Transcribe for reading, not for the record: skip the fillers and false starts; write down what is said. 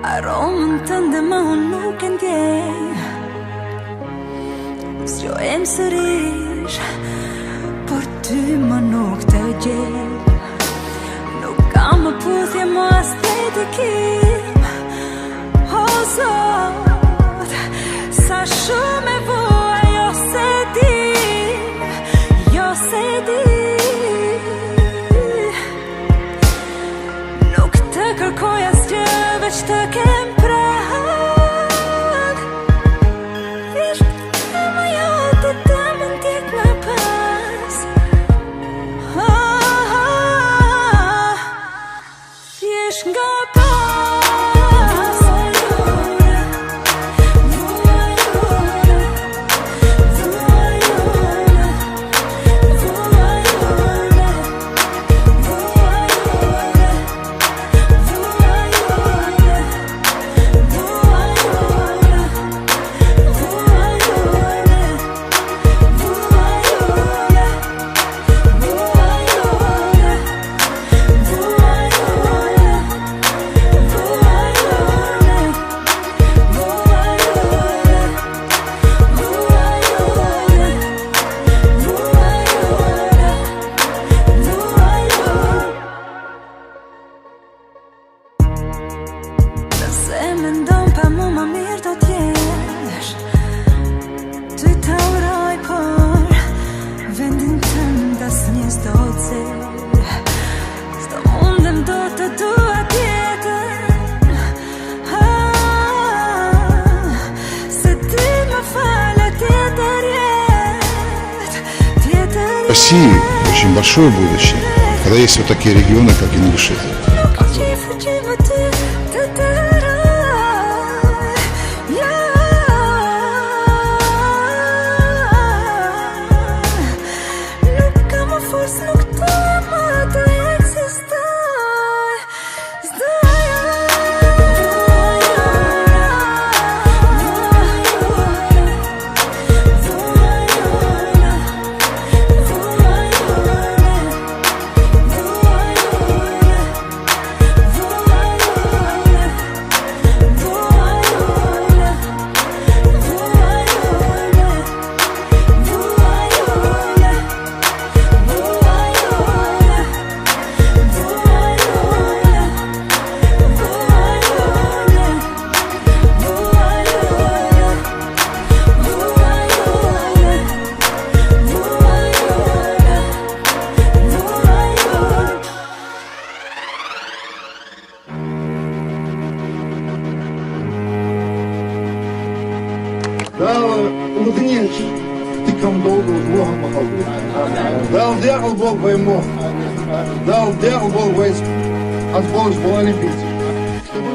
Aromën tënde më unë nuk e ndjej. Zgjojmë sërish, por ty më nuk të gjej. Nuk kam më puthje më as dedikim. O Zot, sa shumë e vua, jo se di, jo se di. Nuk të kërkoj asgjë veç të kem prag. Thjesht të më jote të më ndjek më pas. Thjesht nga pas. Se me ndonë pa mu më mirë do t'jesh. Ty ta uroj, por vendin tënd asnjë s'do t'zel. S'do mundem do të dua tjetër. Se ti më falë tjetër jetë, тjetër В России очень большое будущее, когда есть вот такие регионы, как Ингушетия. Улыбнись, ты кому долго Бога походу. Да он дьявол Бог ему. Да он дьявол Бог войск. От Бога с Олимпийцев. Чтобы